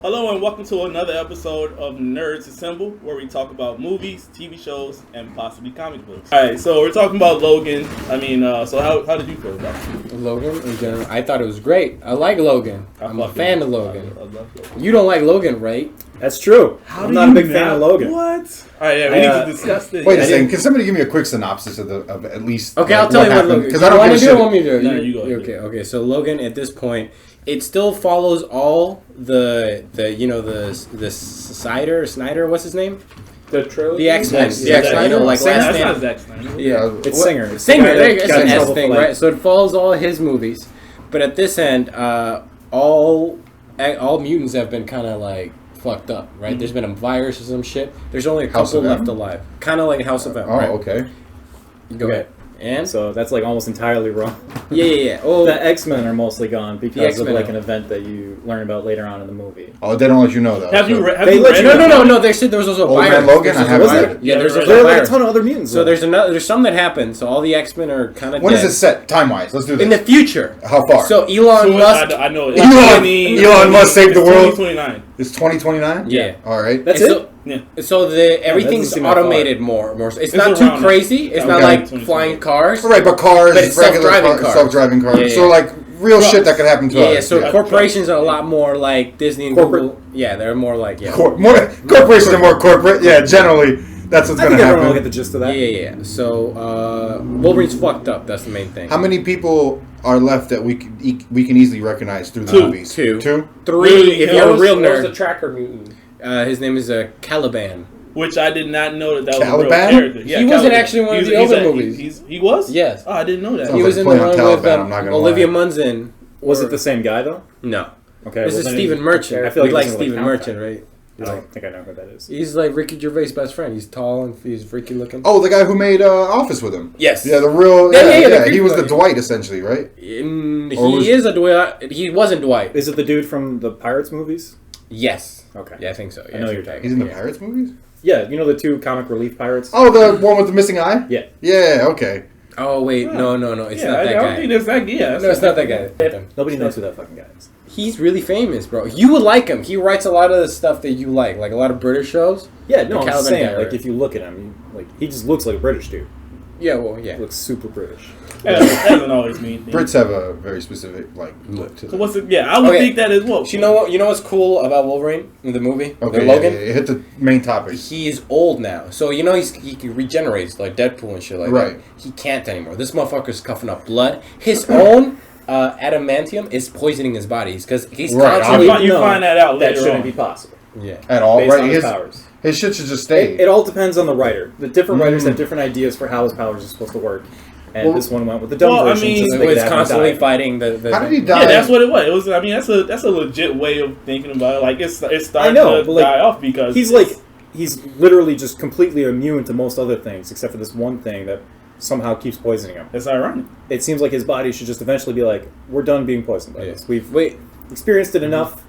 Hello and welcome to another episode of Nerds Assemble, where we talk about movies, TV shows, and possibly comic books. All right, so we're talking about Logan. So how did you feel about it? Logan in general, I thought it was great. I like Logan. I'm a fan of Logan. I love Logan. You don't like Logan, right? That's true. I'm not a big fan of Logan. What? All right, yeah, we need to discuss this. Wait a second. Can somebody give me a quick synopsis of at least? Okay, I'll tell you what Logan. Because I don't give a shit. Want me to? No, you go. Okay. So Logan, at this point, it still follows all the Snyder, what's his name? The trilogy? The X-Men. Zack Snyder, like That's last not name. Zack Snyder. Yeah, It's Singer. Singer. There you go. It's Got an in S trouble thing, for, like- right? So it follows all his movies, but at this end, all mutants have been kind of like fucked up, right? Mm-hmm. There's been a virus or some shit. There's only a House couple of M? left alive. Kind of like House of M. Oh, right? okay. Go ahead. And So that's like almost entirely wrong. yeah. Oh, The X-Men are mostly gone because of X-Men like are- an event that you learn about later on in the movie. Oh, they don't let you know though. Have you so- read? They let you- no. They said there was also a Old Man virus. Logan? I haven't Was read there? it. Yeah, there's Yeah, also There a are like a virus. ton of other mutants. So there's some that happened. So all the X-Men are kind of When dead. is it set time wise? Let's do this. In the future. How far? So Elon Musk. I know it. Elon Musk saved the world. 2029. It's 2029. Yeah. All right. That's And it? Yeah. So everything's doesn't seem that automated more. It's It's not too around crazy. It's not Okay. like 2020. flying cars. Right, but cars, But it's regular self-driving cars. self-driving cars. Yeah, So yeah. like real Trucks. shit that could happen to Yeah, us. so corporations are a lot more like Disney and Corporate. Google. Yeah, they're more like Corporations are more corporate. Yeah, generally that's what's I gonna think everyone will get happen. the gist of that. Yeah. So Wolverine's fucked up. That's the main thing. How many people are left that we can easily recognize through the Two. movies? Two. 2? Three. If you're a real What was the nerd, tracker mutant? his name is Caliban. Which I did not know that was a Caliban? real character. He wasn't actually one of the older a- movies. He was? Yes. Oh, I didn't know that. Sounds He was like in the play on one with Caliban, I'm not gonna Olivia lie. Munson. Was it the same guy though? No. Okay. This well, is Stephen Merchant. I feel like you like it doesn't really Stephen count Merchant, right? I don't think I know who that is. He's like Ricky Gervais' best friend. He's tall and he's freaky looking. Oh, the guy who made Office with him. Yes. Yeah, the real. Yeah, Yeah, the he was the creepy Dwight essentially, right? Or was- He is a Dwight. He wasn't Dwight. Is it the dude from the Pirates movies? Yes. Okay. Yeah, I think so. I know you're talking. He's in the Yeah. Pirates movies. Yeah, you know the two comic relief pirates? Oh, the one with the missing eye. Yeah. Yeah. Okay. Oh wait, Huh. no. It's not that I guy. don't think that's that guy. Yeah, No, it's not that guy. Nobody knows who that fucking guy is. He's really famous, bro. You would like him. He writes a lot of the stuff that you like a lot of British shows. Yeah, no, The I'm Caliban saying, guy, like, right? if you look at him, he just looks like a British dude. Yeah, well, yeah. He looks super British. That doesn't always mean things. Brits have a very specific look to So them. what's it? Yeah, I would Okay. think that as well. You know what's cool about Wolverine in the movie? Okay, The yeah, Logan? yeah, hit the main topic. He is old now. So, he regenerates like Deadpool and shit like Right. that. He can't anymore. This motherfucker's coughing up blood. His own adamantium is poisoning his body because he's Right, constantly... You find that out That later shouldn't on. be possible. Yeah. At all, Based right? on his powers. His shit should just stay. It all depends on the writer. The different writers have different ideas for how his powers are supposed to work. And Well- this one went with the dumb Well, I version. mean, so So they could it's have him constantly die. fighting the How did he die? Yeah, that's what it was. It was. I mean, that's a legit way of thinking about it. Like it's starting I know, to but, like, die off because He's literally just completely immune to most other things, except for this one thing that somehow keeps poisoning him. it's ironic. It seems like his body should just eventually be like, we're done being poisoned by Yeah. this. We've experienced it enough.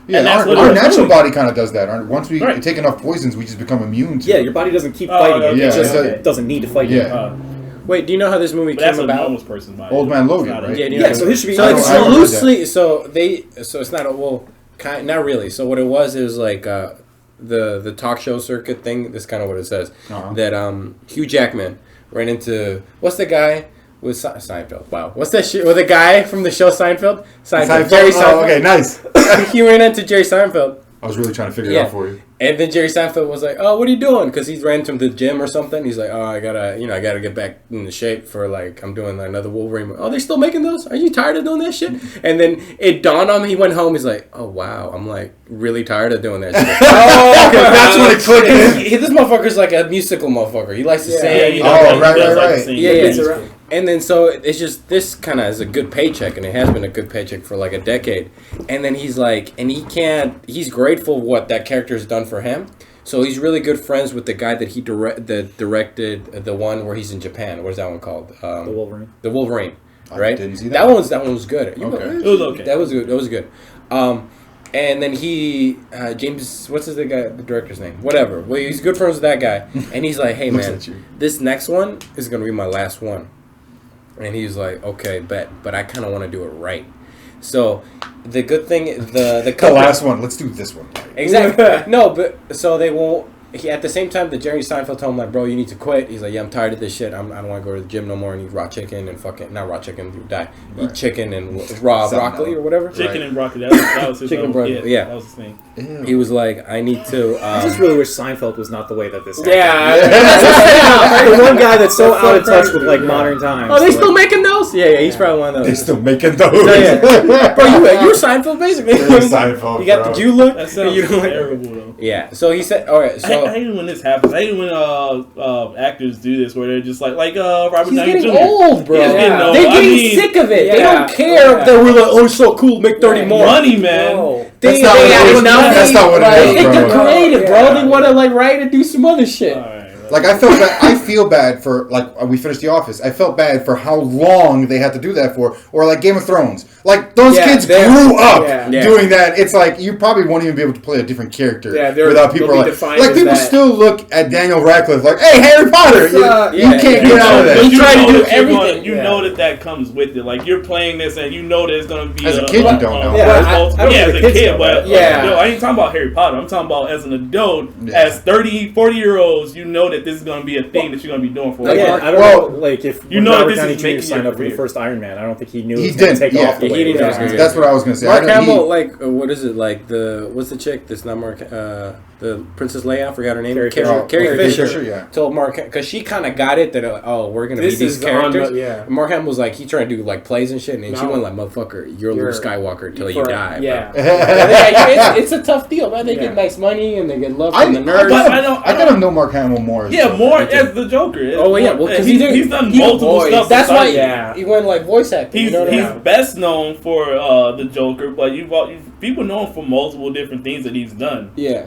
Yeah, And that's what our it was natural doing. body kind of does that. Once we Right. take enough poisons, we just become immune to Yeah, it. your body doesn't keep Oh, fighting okay, it. It just okay. doesn't need to fight Yeah. you. Wait, do you know how this movie But that's came a about? normal person's body. Old Man Logan, It's not a- right? Yeah, Yeah, so his should be... So I it's don't- I don't know loosely so it's not not really. So what it was like the talk show circuit thing. This is kind of what it says Uh-huh. that Hugh Jackman ran into what's the guy with Seinfeld? Wow, what's that shit with the guy from the show Seinfeld? Jerry Seinfeld. Oh, okay, nice. He ran into Jerry Seinfeld. I was really trying to figure it Yeah. out for you. And then Jerry Seinfeld was like, "Oh, what are you doing?" Because he's ran to the gym or something. He's like, "Oh, I gotta get back into shape for like I'm doing another Wolverine." Oh, they still making those? Are you tired of doing that shit? And then it dawned on him. He went home. He's like, "Oh wow, I'm like really tired of doing that shit." Oh, okay, that's when it clicked in. This motherfucker's like a musical motherfucker. He likes to Yeah, sing. he Oh, does- he right, does right, like to right. sing. Yeah, It's yeah. around. And then so it's just this kind of is a good paycheck, and it has been a good paycheck for like a decade. And then he's like, and he's grateful what that character has done for him. So he's really good friends with the guy that that directed the one where he's in Japan. What's that one called? The Wolverine. The Wolverine, I right? didn't see that that. one was good. Okay. It was okay. That was good. That was good. And then James, what's the director's name? Whatever. Well, he's good friends with that guy. And he's like, hey, Looks man, at you. this next one is going to be my last one. And he's like, okay, bet. But I kind of want to do it right. So the good thing, the The company, last one. Let's do this one. exactly. No, but so they won't. At the same time, the Jerry Seinfeld told him like, bro, you need to quit. He's like, yeah, I'm tired of this shit. I don't want to go to the gym no more and eat raw chicken and fucking not raw chicken, you die. Eat Right. chicken and raw broccoli or whatever. Chicken and broccoli. That was his Chicken and own- broccoli, yeah. That was his thing. Ew. He was like, I need to. I just really wish Seinfeld was not the way that this Yeah. happened. The one guy that's so That's so out of touch with crazy, like yeah. modern times. Oh, they like, still making those? Yeah, he's probably one of They those. still making those. Yeah. Bro, you're Seinfeld basically. You're Seinfeld, You got bro. the Jew look. That sounds you don't like- terrible though. Yeah. So he said, all right. I So hate when this happens. I hate when actors do this, where they're just like Robert he's Downey getting Jr. old, bro. He's getting old. They're I getting mean, sick of it. They Yeah. don't care Yeah. that we're like, oh, it's so cool. Make 30 more. money, man. No. They, That's not they what it have is. enough. That's not what it Like, is, they get bro. creative, bro. Yeah. They want to like write and do some other shit. All right. Like I feel bad for like we finished The Office. I felt bad for how long they had to do that for, or like Game of Thrones. Like those Yeah, kids they're- grew up yeah. doing that. It's like you probably won't even be able to play a different character Yeah, without people they'll are be like defined like as people that. still look at Daniel Radcliffe like, hey, Harry Potter. You yeah, can't yeah. get out of But that. He tried to do know that you're everything. gonna- You Yeah. know that comes with it. Like you're playing this, and you know there's gonna be As a kid, you don't know. Yeah, as I don't as think a the kids kid, know but that. Yeah. yo, I ain't talking about Harry Potter. I'm talking about as an adult, Yeah. as 30, 40-year-olds. You know that this is gonna be a thing that you're gonna be doing for a Again, while. I don't Well, know, like if you know Robert this Downey is Jr. making signed your up for the career. first Iron Man, I don't think he knew He it was going to didn't. take Yeah, off the he way didn't it know was it was going gonna That's what I was gonna say. Mark I know Hamill, he- like, what is it? Like what's the chick? That's not Mark. The Princess Leia. I forgot her name. Carrie Carrie Fisher. Fisher. yeah. Told Mark because she kind of got it that we're gonna This be these is on characters. yeah. Mark Hamill was like he trying to do like plays and shit, and she No. went like, "Motherfucker, you're Luke Skywalker till you For- die." Yeah. bro. Yeah, it's a tough deal, man. They Yeah. get nice money and they get love I, from the I, nerds. But I gotta know Mark Hamill more. as Yeah, Joker. more Me too. as the Joker. Oh, yeah, well, 'cause he's done he multiple voiced- stuff. That's why besides- Yeah. he went like voice acting. He's you know what I he's mean? best known for the Joker, but people know him for multiple different things that he's done. Yeah,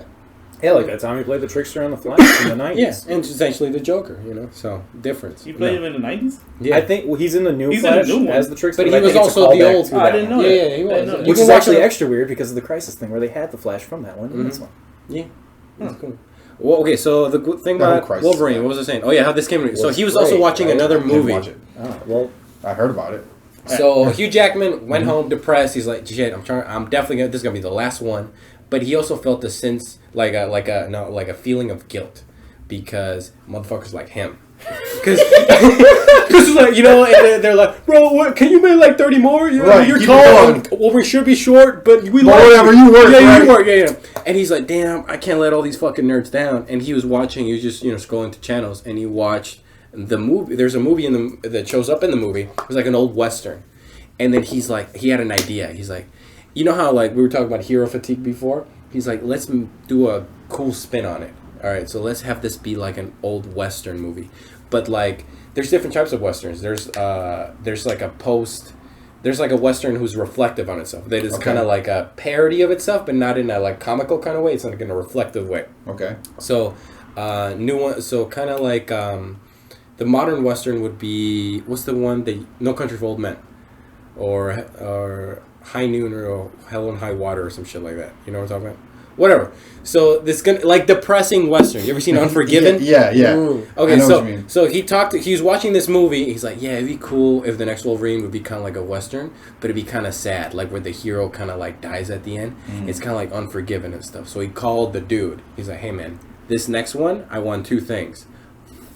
Yeah, like that time he played the trickster on the Flash in the 90s. yeah, and essentially the Joker. You know, so difference. He played No. him in the 90s. Yeah, I think he's in the new He's in the Flash new one. as the trickster, But he I was think it's a also the callback old- to I that didn't one. know yeah, that. yeah, he I was. didn't know You that. Which can is watch actually it- extra weird because of the Crisis thing where they had the Flash from that one in this one. Yeah. That's cool. Well, okay, so the good thing The whole about Crisis Wolverine, thing. what was I saying? Oh yeah, how this came. So Was he was also great, watching right? another Didn't movie. watch it. Oh, well, I heard about it. So Hugh Jackman went home depressed. He's like, shit, I'm definitely gonna. This is gonna be the last one. But he also felt a sense, like a feeling of guilt, because motherfuckers like him. Because like, you know, and they're like, bro, what, can you make like 30 more? Right, You're keep tall. it going. Well, we should be short, but we But like whatever, you work, Yeah, right? you work. Yeah. And he's like, damn, I can't let all these fucking nerds down. And he was watching. He was just scrolling to channels, and he watched the movie. There's a movie that shows up in the movie. It was like an old western, and then he's like, he had an idea. He's like, you know how like we were talking about hero fatigue before. He's like, let's do a cool spin on it. All right, so let's have this be like an old western movie, but like there's different types of westerns. There's like a western who's reflective on itself. That is Okay. kind of like a parody of itself, but not in a like comical kind of way. It's like in a reflective way. Okay. So new one. So kind of like the modern western would be, what's the one that No Country for Old Men, or High Noon or Hell and High Water or some shit like that. You know what I'm talking about? Whatever. So this gonna like depressing western. You ever seen Unforgiven? Yeah. Mm. Okay, I know so what you mean. so he was watching this movie. He's like, yeah, it'd be cool if the next Wolverine would be kind of like a western, but it'd be kind of sad, like where the hero kind of like dies at the end. It's kind of like Unforgiven and stuff. So he called the dude. He's like, hey man, this next one, I want two things.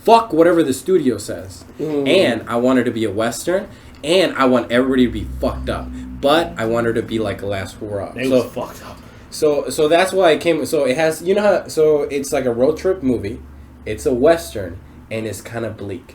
Fuck whatever the studio says, and I want her to be a western, and I want everybody to be fucked up, but I want her to be like a last hurrah. They was fucked up. So that's why it came. So it has, so it's like a road trip movie. It's a western, and it's kind of bleak.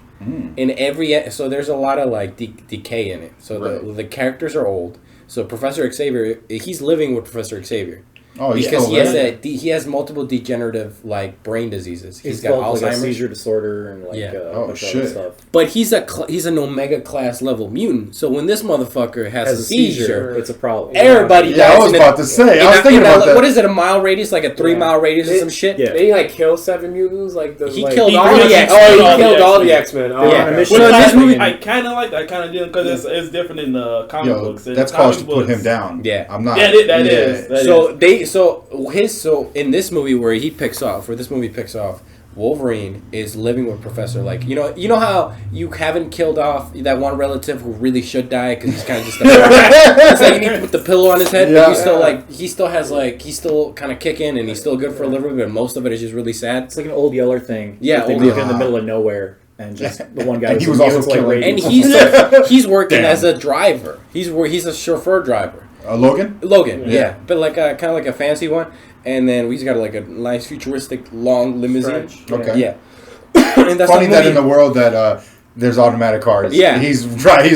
So there's a lot of like decay in it. So Right. the characters are old. So Professor Xavier, he's living with Professor Xavier. Oh, he's Because still living? he has multiple degenerative like brain diseases. He's got developed, like, a Alzheimer's. seizure disorder and like Yeah. a Oh, bunch of shit. other stuff. But he's an Omega class level mutant. So when this motherfucker has Has a seizure, it's a problem. everybody Yeah, dies. I was in about to say. I was thinking about that. What is it? A mile radius, like a 3-mile radius or It- some shit. yeah. Did he like kill 7 mutants? Like the He like, killed He all pretty the much X. Oh, he all the killed all the X-Men. X-Men. They Oh, were on a okay. mission. Well, to this find movie- him. I kind of like that. I kind of did because it's different in the comic books. In That's comic called to put books- him down. Yeah. I'm not. Yeah, that is. That So in this movie where he picks off, Wolverine is living with Professor, like, you know how you haven't killed off that one relative who really should die because he's kind of just it's like you need to put the pillow on his head, but he's still kind of kicking and he's still good for a little bit, but most of it is just really sad. It's like an old Yeller thing. Yeah, they old live Yeller. in the middle of nowhere, and just the one guy And he was also like killing. And he's working as a driver. He's a chauffeur driver. Logan? Yeah. But like kind of like a fancy one. And then he's got like a nice futuristic long limousine. French. Okay. Yeah. And that's Funny the that movie. in the world that there's automatic cars. Yeah. He's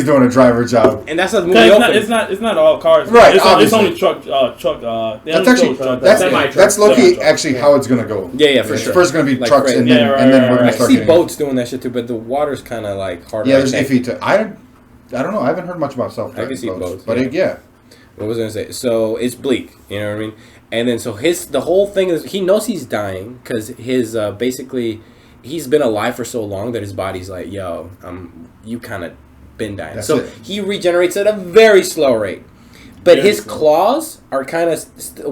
doing a driver job. And that's how the movie It's opens. it's not all cars. Right, It's obviously. only truck. They That's only actually show truck. that's Loki Semi-truck. actually how it's gonna go. Yeah, for It's sure. first gonna be Like trucks freight. and then Yeah, and then right, we're gonna right. I start see getting boats doing that shit too, but the water's kind of like harder. Yeah, I there's think. iffy to I don't know. I haven't heard much about self. I can see boats, but yeah. What was I gonna say? So it's bleak. You know what I mean? And then so the whole thing is he knows he's dying because his basically he's been alive for so long that his body's like, yo, you kind of been dying. That's so it. he regenerates at a very slow rate. But Very his slow. claws are kind of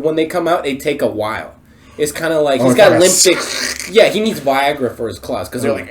when they come out, they take a while. It's kind of like Oh, he's it's got like a limp sticks. Yeah, he needs Viagra for his claws because they're like,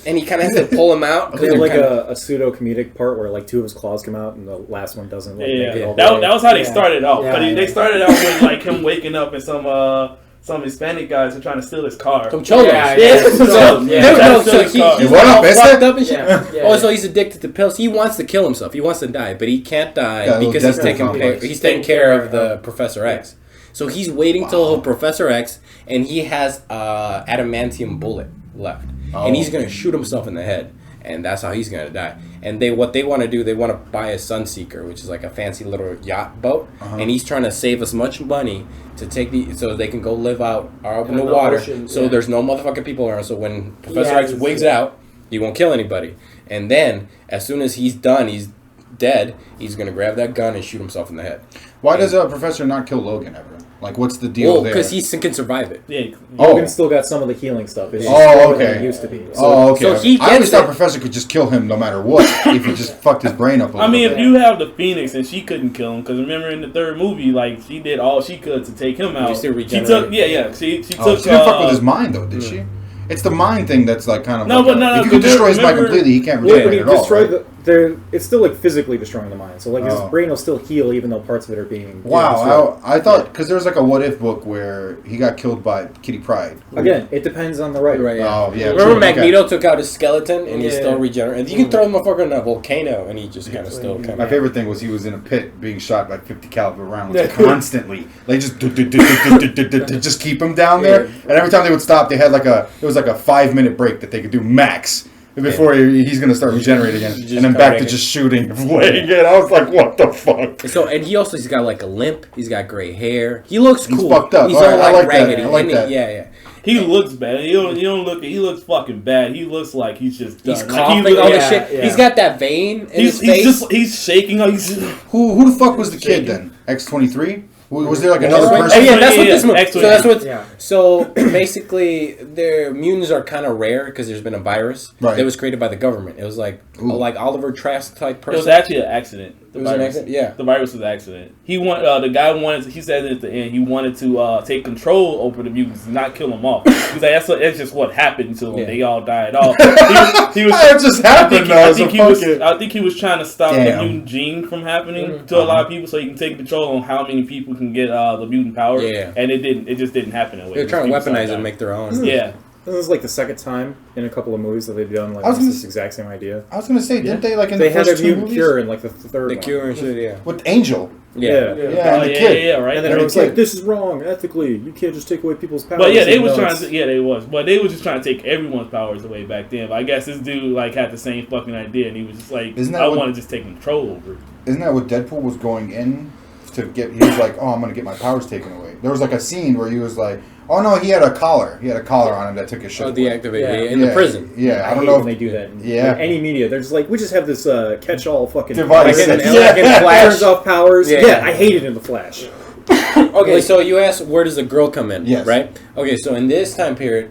and he kind of has to pull them out. 'cause They have they're like kinda- a pseudo comedic part where like two of his claws come out and the last one doesn't. Like, Yeah, make it all the that way. was how they Yeah. started out. Yeah, But yeah. they started out with like him waking up and some Hispanic guys were trying to steal his car. Some cholos. Yeah, some cholos. No, Trying no, to steal so his he, car. he's What all up, is fucked it? up and shit. Yeah, yeah, Oh, yeah. so he's addicted to pills. He wants to kill himself. He wants to die, but he can't die Yeah, because that's he's complex. taking care of the Professor X. So he's waiting till Professor X, and he has adamantium bullet left, and he's gonna shoot himself in the head, and that's how he's gonna die. And what they want to do, they want to buy a Sunseeker, which is like a fancy little yacht boat, and he's trying to save as much money to take so they can go live out in the the water. ocean, So yeah. there's no motherfucking people around. So when Professor Yeah, X it's- wigs out, he won't kill anybody. And then, as soon as he's done, he's dead, he's going to grab that gun and shoot himself in the head. Why does Professor not kill Logan ever? Like, what's the deal Well, there? because he can survive it. Yeah. Logan's still got some of the healing stuff. It's just Oh, stronger than okay. it used to be. Oh, okay. so he I always gets thought it. Professor could just kill him no matter what if he just fucked his brain up a little I mean, bit. if you have the Phoenix and she couldn't kill him, because remember in the third movie, like she did all she could to take him out. still She regenerated. took, she Oh, took. she didn't fuck with his mind though, did she? It's the mind thing that's like kind of. No, like but no, if you but can destroy his mind remember- completely, he can't Well, when regenerate he at all. destroyed Right? it's still like physically destroying the mind. So like his Oh. brain will still heal even though parts of it are being destroyed. Wow, I thought because there was like a what if book where he got killed by Kitty Pryde. Again, it depends on the writer. Right, yeah. Oh yeah. Remember true, okay. Magneto took out his skeleton and he's Yeah. still regenerating. You can throw the motherfucker in a volcano and he just kind of still kind My of. favorite thing was he was in a pit being shot by 50 caliber rounds Yeah. constantly. Like just just keep him down there. And every time they would stop, they had like it was like a 5-minute break that they could do max before he's gonna start regenerating again, Just and then come back back to in. just shooting away again. I was like, what the fuck? So and he's got like a limp. He's got gray hair. He looks He's cool. fucked up. He's All all right, I like like that. raggedy. I like And that. Yeah. He looks bad. He don't look. He looks fucking bad. He looks like he's just done. He's Like, coughing he look- all the yeah, shit. yeah. He's got that vein in his face. He's shaking. He's Who the fuck was the kid then? X-23? Was there like another Oh, person? yeah, that's what Yeah, this movie. X-23. So that's what. Yeah. So basically, their mutants are kind of rare because there's been a virus Right. that was created by the government. It was like Ooh. like Oliver Trask type It person. was actually an accident. The It was an virus. accident? Yeah. The virus was an accident. He the guy wanted. He said at the end he wanted to take control over the mutants and not kill them off. He's like that's just what happened to them. Yeah. They all died off. He was. That just happened. I So think he was trying to stop Damn. the mutant gene from happening to a lot of people, so he can take control on how many people can get the mutant power. Yeah. And it didn't. It just didn't happen that way. They're trying to People started weaponize it dying. and make their own. Yeah. This is like the second time in a couple of movies that they've done like I was gonna this exact same idea. I was gonna say, didn't they like in They the had first a two mutant movies? cure in like the third The one. cure and shit. Yeah. With Angel. Yeah. Yeah, Oh, and the yeah, kid. yeah, right. And then Right. everyone's like, "This is wrong ethically. You can't just take away people's powers." But yeah, they even was though trying it's- to. Yeah, they was. But they was just trying to take everyone's powers away back then. But I guess this dude like had the same fucking idea, and he was just like, Isn't that I what- want to just take control over it. Isn't that what Deadpool was going in to get? He was like, "Oh, I'm gonna get my powers taken away." There was like a scene where he was like, "Oh no, he had a collar. He had a collar on him that took his shit Oh, away." deactivate Yeah. in the prison. Yeah, I don't hate know. when they do that. In Yeah. any media, they're just like, we just have this catch-all fucking Device. Like in, Yeah. like in Flash turns off powers. Yeah. Yeah, I hate it in the Flash. Okay, so you asked where does the girl come in? Yes. Right. Okay, so in this time period,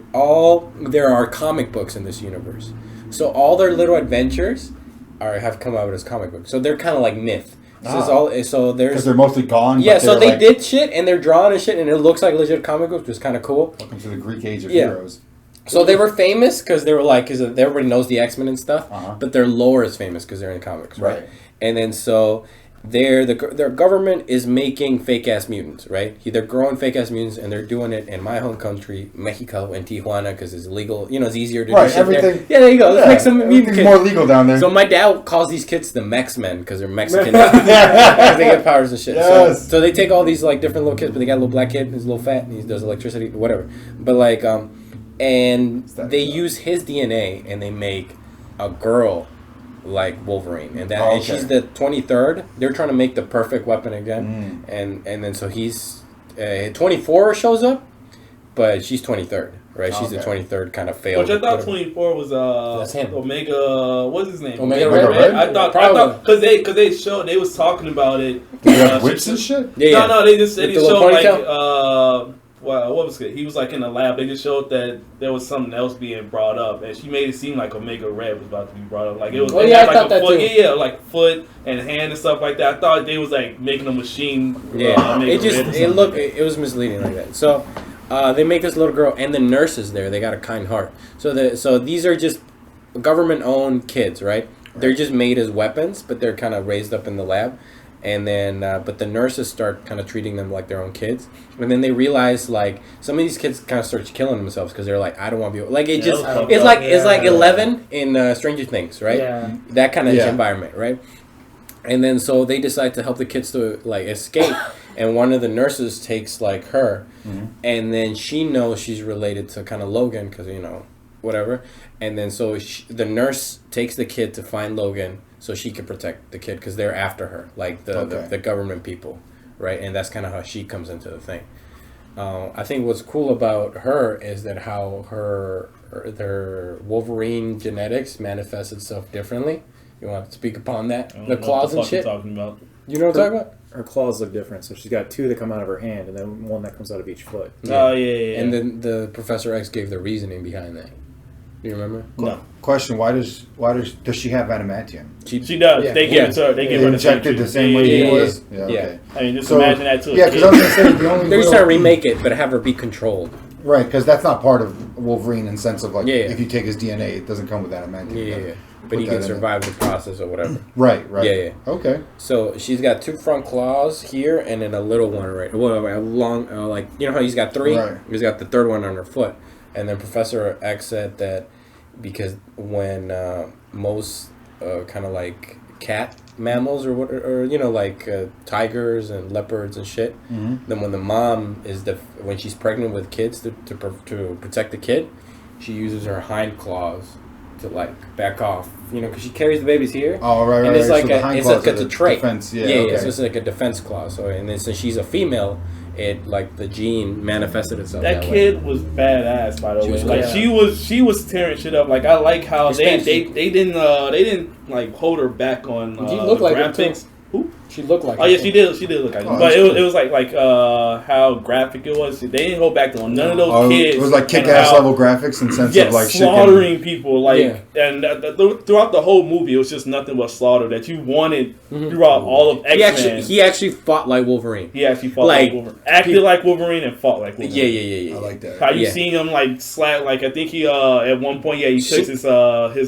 there are comic books in this universe. So all their little adventures have come out as comic books. So they're kind of like myth. So there's Because there's they're mostly gone. yeah. but So they're they like, did shit and they're drawing and shit and it looks like legit comic books, which is kind of cool. Welcome to the Greek age of Yeah. heroes. So they were famous because they were like, because everybody knows the X-Men and stuff, but their lore is famous because they're in comics, right? And then so their government is making fake ass mutants, right? They're growing fake ass mutants, and they're doing it in my home country, Mexico, and Tijuana, because it's legal. You know, it's easier to do shit everything. there. Yeah, there you go. Let's make some mutant kids. More legal down there. So my dad calls these kids the Mex-Men because they're Mexican. Because they get powers and shit. Yes. So they take all these like different little kids, but they got a little black kid, he's a little fat, and he does electricity, whatever. But like, and they use his DNA, and they make a girl like Wolverine, and and she's the 23rd. They're trying to make the perfect weapon again, and then so he's 24 shows up, but she's 23rd, right? She's the 23rd kind of failed. Which I thought 24 was that's him. Omega. What's his name? Omega Red. I thought because they showed they was talking about it. Whips and shit. Yeah. No, they just showed like ponytail? what was it? He was like in the lab. They just showed that there was something else being brought up, and she made it seem like Omega Red was about to be brought up. Like it was, I had thought like that foot, too. like foot and hand and stuff like that. I thought they was like making a machine. It was misleading like that. So they make this little girl, and the nurse is there. They got a kind heart. So these are just government-owned kids, right? They're just made as weapons, but they're kind of raised up in the lab. And then, but the nurses start kind of treating them like their own kids. And then they realize, like, some of these kids kind of start killing themselves because they're like, I don't want to be... Like, it's like 11 in Stranger Things, right? Yeah. That kind of environment, right? And then, so they decide to help the kids to, like, escape. And one of the nurses takes, like, her. And then she knows she's related to kind of Logan because, you know, whatever. And then, so the nurse takes the kid to find Logan so she can protect the kid because they're after her, like the government people, right? And that's kind of how she comes into the thing. I think what's cool about her is that how their Wolverine genetics manifests itself differently. You want to speak upon that? The claws and shit? Talking about. You know what I'm talking about? Her claws look different, so she's got two that come out of her hand, and then one that comes out of each foot. Oh yeah. And then the Professor X gave the reasoning behind that. Do you remember? No. Question: Why does she have adamantium? She does. Yeah. They give it to her. They give her injected the same way he was. Yeah. Okay. I mean, just imagine that too. Yeah, because I was gonna say the only they're just trying to remake it, but have her be controlled. right, because that's not part of Wolverine in sense of like Yeah. if you take his DNA, it doesn't come with adamantium. Yeah. But he can survive the process or whatever. Right. Yeah. Okay. So she's got two front claws here, and then a little one a long, like, you know how he's got three? Right. He's got the third one on her foot. And then Professor X said that because when most kind of like cat mammals or you know, like tigers and leopards and shit, then when the mom when she's pregnant with kids to protect the kid, she uses her hind claws to like back off, you know, because she carries the babies here. Oh, right. And it's like so it's a trait. Defense. Yeah. Yeah. So it's like a defense claw. So and then since she's a female, it like the gene manifested itself. That kid was badass, by the way. Like cool. she was tearing shit up. Like I like how they didn't like hold her back on. She looked like graphics. Who? She looked like. Oh yeah, she did look like. But it was like how graphic it was. They didn't hold back on none of those kids. It was like kick-ass level graphics in sense of like slaughtering people. Like and throughout the whole movie, it was just nothing but slaughter that you wanted throughout all of X-Men. He actually fought like Wolverine. He actually fought like Wolverine. Acted like Wolverine and fought like Wolverine. Yeah. I like that. How you seen him like slap? Like I think he at one point he took his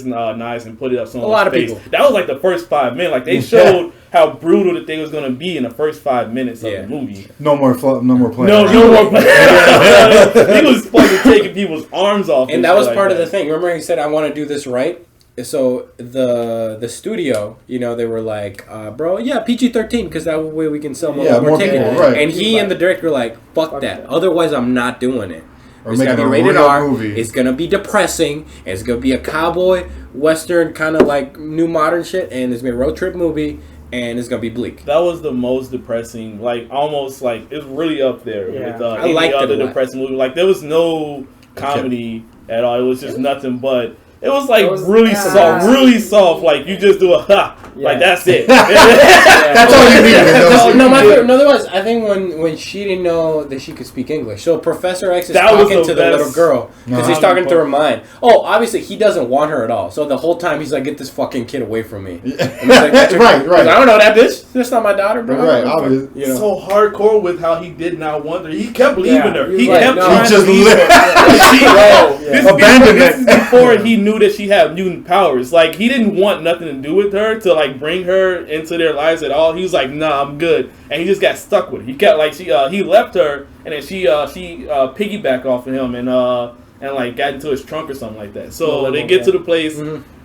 knives and put it up someone's face. People. That was like the first 5 minutes. Like they showed how brutal the thing was gonna be in the first 5 minutes of the movie. No more playing. No more playing. He was fucking taking people's arms off. And that was part of the thing. Remember he said, I want to do this right? So the studio, you know, they were like, bro, PG-13, because that way we can sell more tickets. Right. And he and the director were like, fuck that. Otherwise, I'm not doing it. It's going to be rated R. It's going to be depressing. And it's going to be a cowboy, western, kind of like new modern shit. And it's going to be a road trip movie. And it's gonna be bleak. That was the most depressing, like almost like it's really up there with I any other depressing movie. Like there was no comedy at all. It was just nothing but It was like really soft. Like you just do a ha, like that's it. That's all you needed. No, my favorite. No, there was. I think when she didn't know that she could speak English. So Professor X is talking to the little girl because he's talking to her mind. Oh, obviously he doesn't want her at all. So the whole time he's like, "Get this fucking kid away from me." And he's like, right. I don't know that bitch. That's not my daughter, bro. Right, obviously. You know. So hardcore with how he did not want her. He kept believing her. He kept trying to leave her. Abandoned This is before he knew that she had mutant powers. Like he didn't want nothing to do with her to like bring her into their lives at all. He was like, "Nah, I'm good," and he just got stuck with her. He kept like he left her, and then she piggybacked off of him and like got into his trunk or something like that. So they get to the place.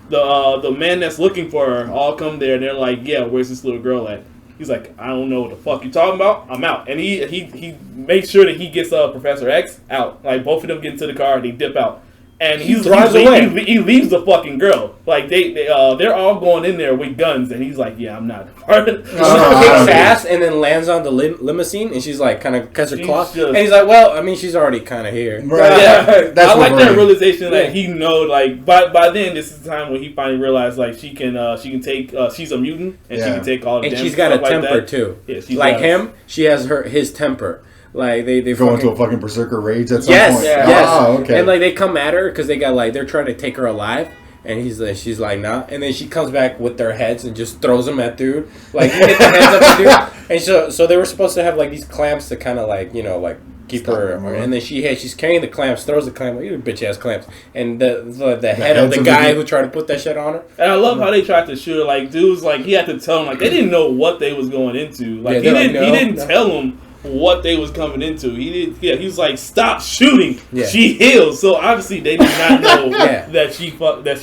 The man that's looking for her all come there, and they're like, "Yeah, where's this little girl at?" He's like, "I don't know what the fuck you talking about. I'm out." And he makes sure that he gets Professor X out. Like both of them get into the car and they dip out. And he drives away. He leaves the fucking girl. Like they're all going in there with guns, and he's like, "Yeah, I'm not part of it." She kicks fast and then lands on the limousine, and she's like, kind of cuts her claw. And he's like, "Well, I mean, she's already kind of here." Right. Yeah, I like that realization that he know. Like by then, this is the time when he finally realized like she can take. She's a mutant and she can take all the. And she's got a temper too. Yeah, like him, she has his temper. Like they go into a fucking berserker rage at some point. Yes. Oh, okay. And like they come at her because they got like they're trying to take her alive, and she's like nah. And then she comes back with their heads and just throws them at dude. Like you hit the heads of the dude. And so they were supposed to have like these clamps to kind of like like keep her. And then she's carrying the clamps, throws the clamp. You bitch ass clamps. And the head of the guy who tried to put that shit on her. And I love how they tried to shoot her. Like dudes, like he had to tell them like they didn't know what they was going into. Like he didn't tell them what they was coming into. He was like, "Stop shooting." Yeah. She heals. So obviously they did not know that she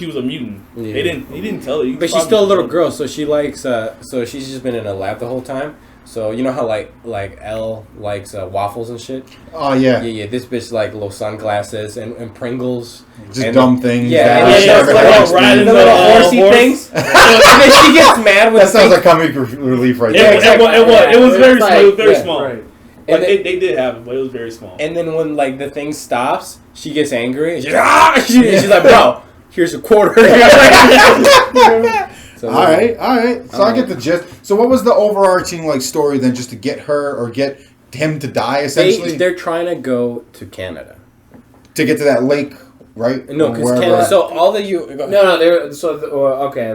was a mutant. Yeah. He didn't tell her. But she's still a little girl, so she likes so she's just been in a lab the whole time. So you know how like Elle likes waffles and shit? Oh yeah. Yeah. This bitch like little sunglasses and Pringles. Just dumb things. Yeah, riding the little horsey things. And then she gets mad when that sounds like comic relief right there. It was very smooth, very small. Right. But they did have it, but it was very small. And then when like the thing stops, she gets angry and she's like, "Bro, here's a quarter." So, all right. So I get the gist. So what was the overarching like story then? Just to get her or get him to die essentially? They're trying to go to Canada to get to that lake, right? No, because Canada. So all the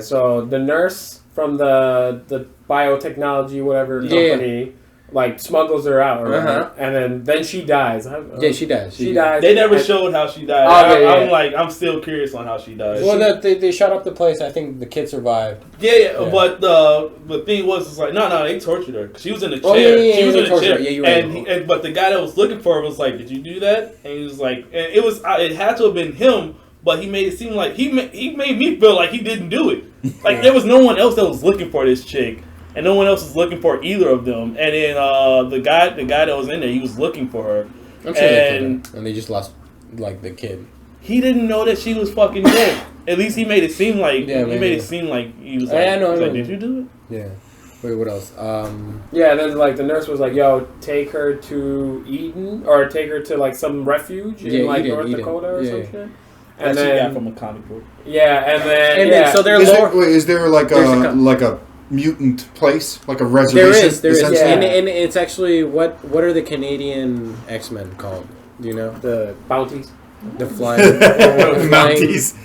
So the nurse from the biotechnology whatever company. Like smuggles her out, right? And then she dies. Yeah, she dies. She dies. They never showed how she died. I'm still curious on how she died. Well, they shut up the place. I think the kid survived. Yeah. But the thing was, it's like no, they tortured her. She was in the chair. She was in the chair. Yeah, you're right. But the guy that was looking for her was like, "Did you do that?" And he was like, and it had to have been him. But he made it seem like he made me feel like he didn't do it. Like there was no one else that was looking for this chick. And no one else was looking for either of them. And then the guy that was in there, he was looking for her. I'm sure and they just lost like the kid. He didn't know that she was fucking dead. At least he made it seem like it seem like he was like, "Did you do it?" Yeah. Wait, what else? Yeah, and then like the nurse was like, "Yo, take her to Eden or take her to like some refuge in like North Dakota or some shit." And then she got from a comic book. Yeah, and then so they're is there like a mutant place, like a reservation? There is, and it's actually what are the Canadian X-Men called? Do you know? The Bounties, the flying Mounties.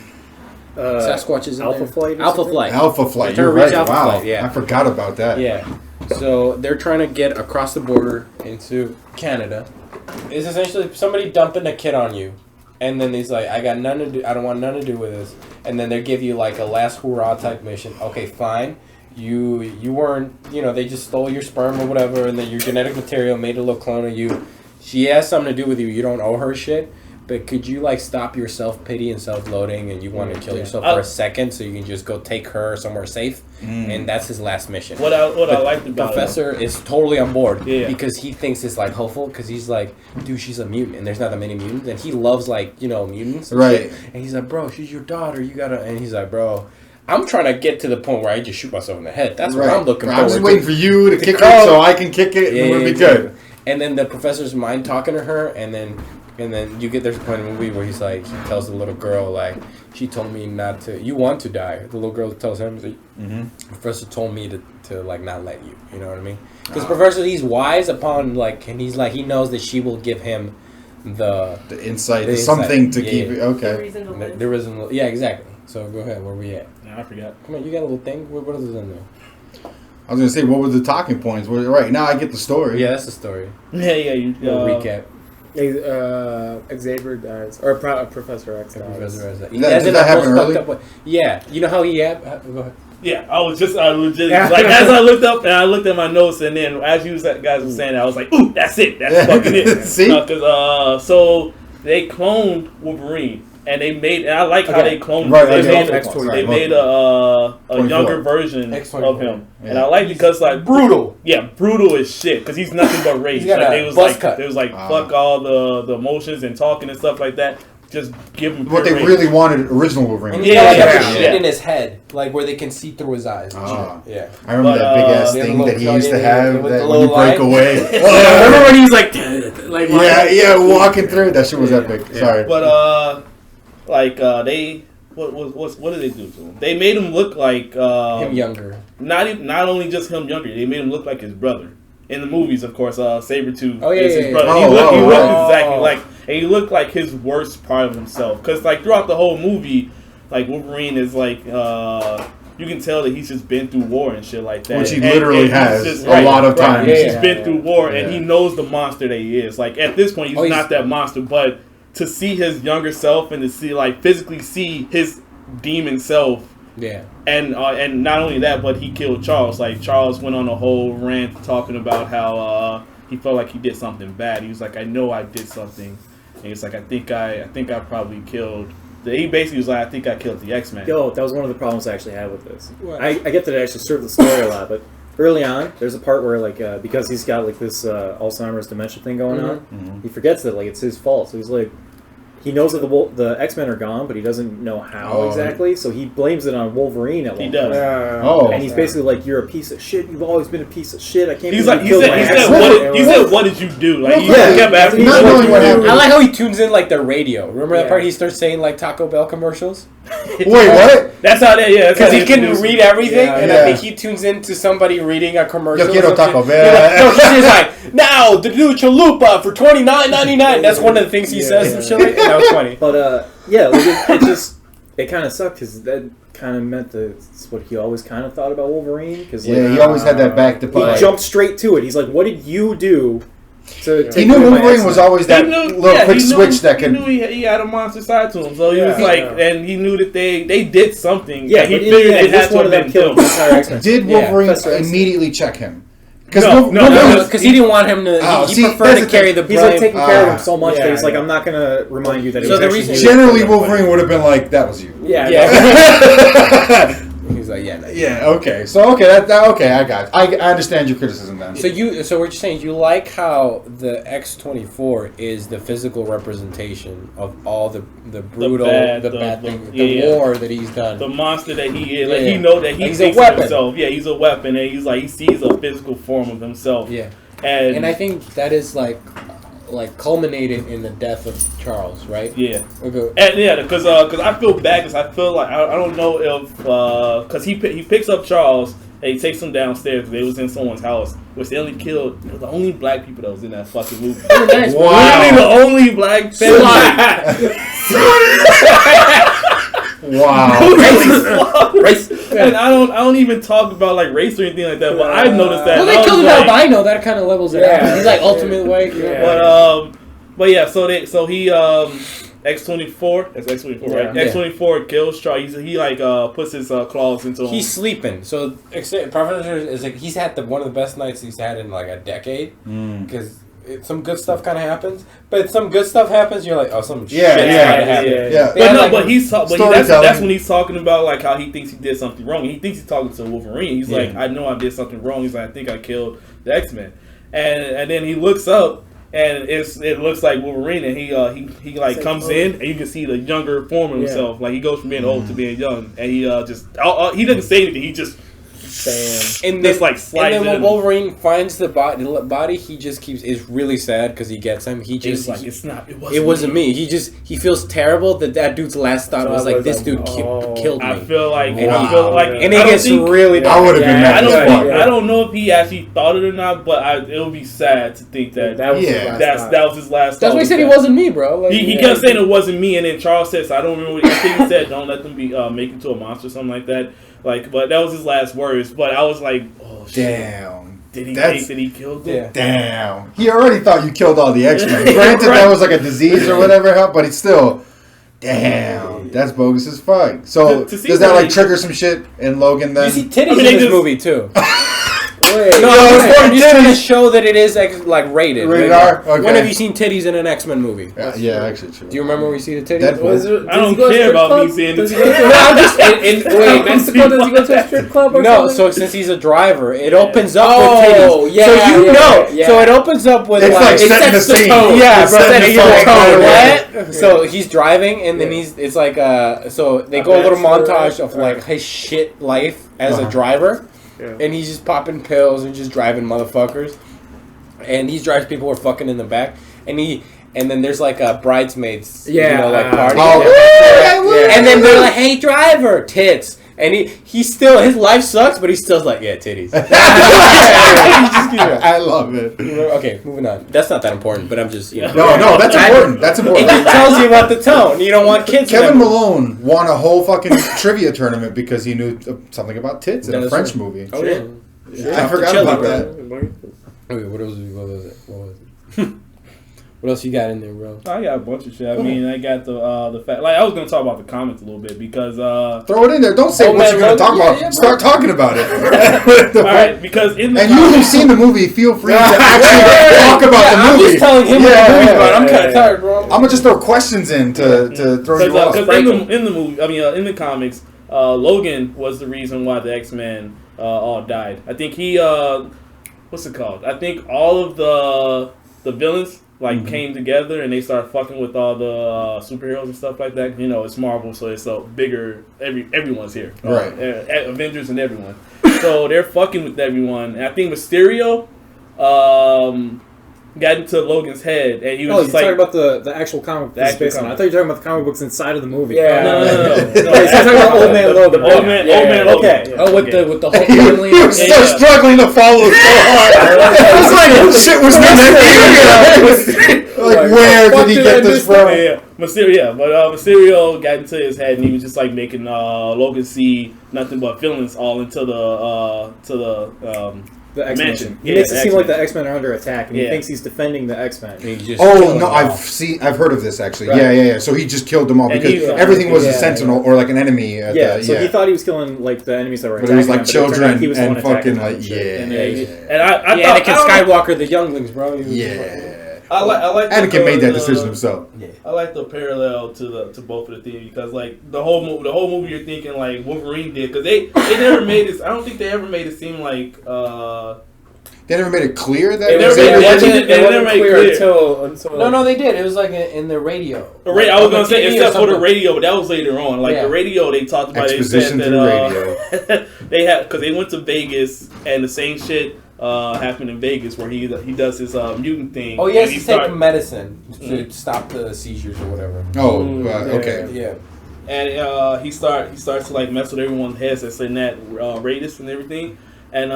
Sasquatch is in Alpha Flight. Alpha Flight. You're right. Wow. Flight, yeah. I forgot about that. Yeah. So they're trying to get across the border into Canada. It's essentially somebody dumping a kid on you. And then he's like, I got none to do. I don't want none to do with this. And then they give you like a last hurrah type mission. Okay, fine. You weren't, they just stole your sperm or whatever, and then your genetic material made a little clone of you. She has something to do with you. You don't owe her shit. But could you like stop your self-pity and self-loathing, and you want to kill yourself for a second so you can just go take her somewhere safe? And that's his last mission. What I liked about Professor is totally on board because he thinks it's like hopeful because he's like, dude, she's a mutant and there's not that many mutants, and he loves like mutants, and right? Shit. And he's like, bro, she's your daughter. You gotta. And he's like, bro, I'm trying to get to the point where I just shoot myself in the head. That's what I'm looking for. I'm just waiting for you to kick it so I can kick it and we'll be good. And then the professor's mind talking to her, and then And then there's a point in the movie where he's like, he tells the little girl, like, she told me not to, you want to die. The little girl tells him, the professor told me to like, not let you. You know what I mean? Because professor, he's wise upon, like, and he's like, he knows that she will give him the insight, something to keep it. Okay. The reason, yeah, exactly. So go ahead, where we at? I forgot. Come on, you got a little thing? What is it in there? I was going to say, what were the talking points? Right, now I get the story. Yeah, that's the story. Yeah, you recap. Xavier dies, or Professor X dies. Professor X. Did that happen early? Yeah, you know how he had. Go ahead. Yeah, I legit like as I looked up and I looked at my notes and then as you guys were saying that, I was like, ooh, that's it, that's fucking it. See, because so they cloned Wolverine and they made, and I like how they cloned. Right, they made a younger version of him, and I like because like brutal. Yeah, brutal as shit because he's nothing but rage. Like, they was like fuck all the emotions and talking and stuff like that. Just give him what they really wanted. Original Wolverine. And shit in his head, like where they can see through his eyes. Yeah, I remember that big ass thing that he used to have. That when you break away. Remember when he was like walking through that shit was epic. Sorry, but they what did they do to him? They made him look like him younger. Not only just him younger, they made him look like his brother. In the movies, of course, Sabretooth is his brother. He looked exactly like, and he looked like his worst part of himself. Because like throughout the whole movie, like Wolverine is like, you can tell that he's just been through war and shit like that. Which he literally has just, a lot of times. He's been through war and he knows the monster that he is. Like at this point, he's not that monster, but to see his younger self and to see like physically see his demon self. Yeah, and not only that, but he killed Charles. Like Charles went on a whole rant talking about how he felt like he did something bad. He was like, "I know I did something," and he's like, "I think I probably killed." He basically was like, "I think I killed the X-Men." Yo, that was one of the problems I actually had with this. I get that it actually served the story a lot, but early on, there's a part where like because he's got like this Alzheimer's dementia thing going on, he forgets that like it's his fault. So he's like. He knows that the X-Men are gone, but he doesn't know how exactly, so he blames it on Wolverine at one point. He does. And he's basically like, "You're a piece of shit. You've always been a piece of shit. I can't." He's like, he said, "What did you do?" Like, he kept asking. I like how he tunes in like the radio. Remember that part? He starts saying like Taco Bell commercials. Wait, what? That's how that. Yeah, because he can read everything, and I think he tunes into somebody reading a commercial. Yo quiero Taco Bell. He's like, "Now the new chalupa for $29.99." That's one of the things he says. And shit like that. That was funny. But like it kind of sucked because that kind of meant that's what he always kind of thought about Wolverine. Because he always had that back to play. He jumped straight to it. He's like, "What did you do?" He knew Wolverine was always that little quick switch that could. He knew he had a monster side to him, so he was like, and he knew that they did something. Yeah, he figured they had one of them killed the entire X-Men. Did Wolverine immediately check him? No, because he didn't want him to. He preferred to carry the blame. He's like taking care of him so much that he's like, "I'm not gonna remind you that." So the reason generally Wolverine would have been like, "That was you." Yeah. He's like, yeah. Okay. So okay, I got it. I understand your criticism then. So we're just saying you like how the X-24 is the physical representation of all the brutal, the bad thing, the war that he's done, the monster that he is. Like he know that he's a weapon. Himself. Yeah, he's a weapon, and he's like he sees a physical form of himself. Yeah, and I think that is like culminated in the death of Charles, right? Yeah. Okay. And because I feel bad because I feel like I don't know if because he picks up Charles and he takes him downstairs because they was in someone's house, which they only killed the only black people that was in that fucking movie. Wow. Literally the only black family. Wow. Race. And I don't even talk about like race or anything like that, but I've noticed that. Well, they killed an albino. That kind of levels it out. He's like ultimate white. But yeah, so he X-24. That's X-24, right? Yeah. X-24 kills Charles. He like puts his claws into him. He's sleeping. So Professor is like he's had one of the best nights he's had in like a decade because. Some good stuff kind of happens, but some good stuff happens. You're like, oh, some shit's gotta happen. Yeah. But that's when he's talking about like how he thinks he did something wrong. He thinks he's talking to Wolverine. He's like, I know I did something wrong. He's like, I think I killed the X-Men, and then he looks up and it looks like Wolverine, and he like comes in and you can see the younger form of himself. Like he goes from being old to being young, and he just he doesn't say anything. He just And just like slides. And then when Wolverine finds the body, he just is really sad because he gets him. He just like it wasn't me. He feels terrible that dude's last thought was like this dude killed me. I feel like and it gets really. I would have been mad. I don't know if he actually thought it or not, but it would be sad to think that that was his last. That's why he said he wasn't me, bro. Like, he kept saying it wasn't me, and then Charles said, so I don't remember. I think he said, "Don't let them be make into a monster," or something like that. Like, but that was his last words. But I was like, oh shit. Damn. Did he think that he killed him? Yeah. Damn. He already thought you killed all the X-Men. Granted, that was like a disease or whatever, but it's still. Damn. That's bogus as fuck. So, does that like trigger some shit in Logan then? You see titties in this movie too. Wait, I'm just trying to show that it is like rated. Rated R? Okay. When have you seen titties in an X-Men movie? Yeah, actually true. Do you remember when we see the titties? I don't care about me seeing the titties. I'm just wait, Mexico, does he go to a strip club or something? So since he's a driver, it opens up with titties. Yeah, So it opens up with it's like setting the scene. Yeah, setting the tone. So he's driving, and then it's like so they go a little montage of like his shit life as a driver. Yeah. And he's just popping pills and just driving motherfuckers. And he drives people who are fucking in the back. And then there's like a bridesmaids, party. And then they're like, hey, driver, tits. And he's still, his life sucks, but he's still like, yeah, titties. I love it. Okay, moving on. That's not that important, but I'm just, No, that's important. That's important. It tells you about the tone. You don't want kids. Kevin Malone won a whole fucking trivia tournament because he knew something about tits in a French movie. Oh, yeah. I forgot about that. Okay, what was it? What else you got in there, bro? I got a bunch of shit. I mean, I got the fact. Like, I was gonna talk about the comics a little bit because throw it in there. Don't say what you're gonna talk about. Yeah, start talking about it. All right, because in the you who've seen the movie, feel free to actually talk about the movie. I'm just telling him about the movie, but I'm kind of tired, bro. I'm gonna just throw questions in to throw you off. Because in the movie, I mean, in the comics, Logan was the reason why the X-Men all died. I think he what's it called? I think all of the villains came together and they started fucking with all the superheroes and stuff like that. You know, it's Marvel, so it's a bigger. Everyone's here, right? Avengers and everyone. So they're fucking with everyone. And I think Mysterio got into Logan's head, and he was just talking about the actual comic books based on. I thought you were talking about the comic books inside of the movie. Yeah, no. He's talking about Old Man Logan. Old Man Logan. Okay. Yeah. Oh, with the whole family. You're still struggling to follow so hard. It's like shit was meant. Like, where did he get this from? Yeah, Mysterio. But Mysterio got into his head, and he was just like making Logan see nothing but feelings all into the X-Men. He makes it seem like the X-Men are under attack, and he thinks he's defending the X-Men. I've heard of this actually. Right. Yeah. So he just killed them all because everything was a sentinel or like an enemy. So he thought he was killing like the enemies that were attacking. But it was like children he was and fucking like And I thought Anakin Skywalker, the younglings, bro. I like Anakin made that decision himself. Yeah. I like the parallel to both of the things because like the whole movie you're thinking like Wolverine did because they never made it. I don't think they ever made it seem like. They never made it clear that they never made it clear until No, they did. It was like in the radio. I was gonna say except for the radio, but that was later on. Like the radio, they talked about exposition it. They said that radio. they had because they went to Vegas and the same shit happened in Vegas where he does his mutant thing. Oh, he has to take medicine to stop the seizures or whatever. Okay. Yeah. And he starts to like mess with everyone's heads that's in that radius and everything, and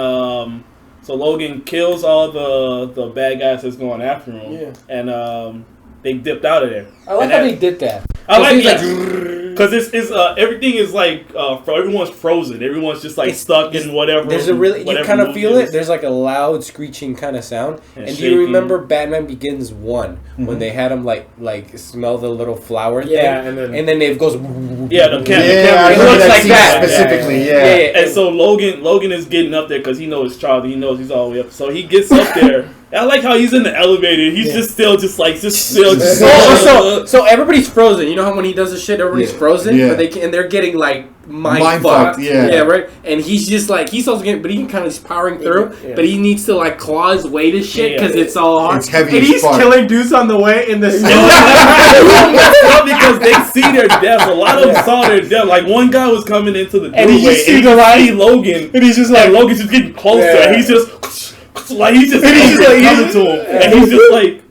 so Logan kills all the bad guys that's going after him. Yeah. And they dipped out of there. I like how they did that. I like that. Because it's everything is like everyone's frozen. Everyone's just like stuck in whatever. There's a really you kind of feel it. There's like a loud screeching kind of sound. And do you remember Batman Begins 1 when they had him like smell the little flower thing? And then it goes. The camera. It looks like that specifically. Yeah. And so Logan is getting up there because he knows Charlie. He knows he's all the way up. So he gets up there I like how he's in the elevator. He's still So everybody's frozen. You know how when he does this shit, everybody's frozen, but they're getting like mind fucked. Yeah, right. And he's just like he's also getting, but he can kind of powering through. Yeah. But he needs to like claw his way to shit because it's all hard. It's heavy. And he's killing dudes on the way in the snow because they see their death. A lot of them saw their death. Like one guy was coming into the doorway, and he just see Logan, and he's just like Logan's just getting closer. And he's just like he's just coming to him, and he's just like.